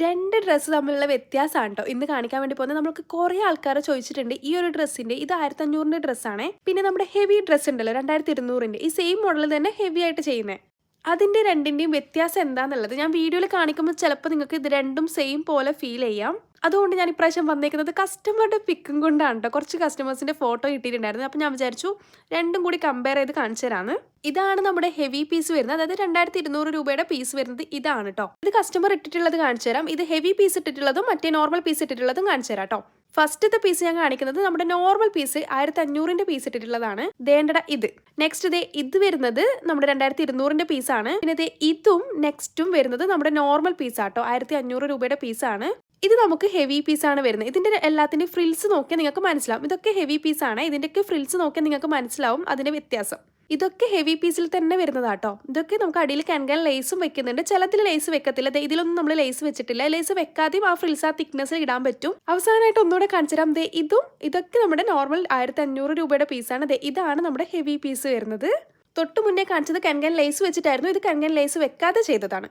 രണ്ട് ഡ്രസ്സ് തമ്മിലുള്ള വ്യത്യാസമാണ് കേട്ടോ ഇന്ന് കാണിക്കാൻ വേണ്ടി പോകുന്നത്. നമുക്ക് കുറേ ആൾക്കാർ ചോദിച്ചിട്ടുണ്ട് ഈ ഒരു ഡ്രസ്സിന്റെ, ഇത് 1500 ഡ്രസ്സാണ്. പിന്നെ നമ്മുടെ ഹെവി ഡ്രസ്സ് ഉണ്ടല്ലോ 2200, ഈ സെയിം മോഡൽ തന്നെ ഹെവി ആയിട്ട് ചെയ്യുന്നത്. അതിന്റെ രണ്ടിന്റെയും വ്യത്യാസം എന്താന്നുള്ളത് ഞാൻ വീഡിയോയിൽ കാണിക്കുമ്പോൾ ചിലപ്പോൾ നിങ്ങൾക്ക് ഇത് രണ്ടും സെയിം പോലെ ഫീൽ ചെയ്യാം. അതുകൊണ്ട് ഞാൻ ഇപ്രാവശ്യം വന്നേക്കുന്നത് കസ്റ്റമറുടെ പിക്കും കൊണ്ടാണ് കേട്ടോ. കുറച്ച് കസ്റ്റമേഴ്സിന്റെ ഫോട്ടോ കിട്ടിയിട്ടുണ്ടായിരുന്നു. അപ്പം ഞാൻ വിചാരിച്ചു രണ്ടും കൂടി കമ്പയർ ചെയ്ത് കാണിച്ചു തരാമെന്ന്. ഇതാണ് നമ്മുടെ ഹെവി പീസ് വരുന്നത്, അതായത് 2200 രൂപയുടെ പീസ് വരുന്നത് ഇതാണ് കേട്ടോ. ഇത് കസ്റ്റമർ ഇട്ടിട്ടുള്ളത് കാണിച്ചു തരാം. ഇത് ഹെവി പീസ് ഇട്ടിട്ടുള്ളതും മറ്റേ നോർമൽ പീസ് ഇട്ടിട്ടുള്ളതും കാണിച്ചു തരാം കേട്ടോ. ഫസ്റ്റത്തെ പീസ് ഞാൻ കാണിക്കുന്നത് നമ്മുടെ നോർമൽ പീസ് 1500ന്റെ പീസ് ഇട്ടിട്ടുള്ളതാണ്. ദേണ്ടട ഇത്. നെക്സ്റ്റ് ഇത് വരുന്നത് നമ്മുടെ 2200ന്റെ പീസാണ്. പിന്നെ ഇതും നെക്സ്റ്റും വരുന്നത് നമ്മുടെ നോർമൽ പീസാട്ടോ, 1500 രൂപയുടെ പീസാണ്. ഇത് നമുക്ക് ഹെവി പീസാണ് വരുന്നത്. ഇതിന്റെ എല്ലാത്തിന്റെയും ഫ്രിൽസ് നോക്കിയാൽ നിങ്ങൾക്ക് മനസ്സിലാവും. ഇതൊക്കെ ഹെവി പീസാണ്. ഇതിന്റെയൊക്കെ ഫ്രിൽസ് നോക്കിയാൽ നിങ്ങൾക്ക് മനസ്സിലാവും അതിന്റെ വ്യത്യാസം. ഇതൊക്കെ ഹെവി പീസിൽ തന്നെ വരുന്നതാട്ടോ. ഇതൊക്കെ നമുക്ക് അടിയിൽ കനകാൻ ലേസും വെക്കുന്നുണ്ട്. ചിലത്തിൽ ലേസ് വെക്കത്തില്ല. ഇതിലൊന്നും നമ്മൾ ലേസ് വെച്ചിട്ടില്ല. ലേസ് വെക്കാതെയും ആ ഫ്രിൽസ് ആ തിക്നെസ്സിൽ ഇടാൻ പറ്റും. അവസാനമായിട്ട് ഒന്നുകൂടെ കാണിച്ചു തരാം. ഇതൊക്കെ നമ്മുടെ നോർമൽ 1500 രൂപയുടെ പീസാണ്. ഇതാണ് നമ്മുടെ ഹെവി പീസ് വരുന്നത്. തൊട്ട് മുന്നേ കാണിച്ചത് കനകാൻ ലേസ് വെച്ചിട്ടായിരുന്നു. ഇത് കനകാൻ ലേസ് വെക്കാതെ ചെയ്തതാണ്.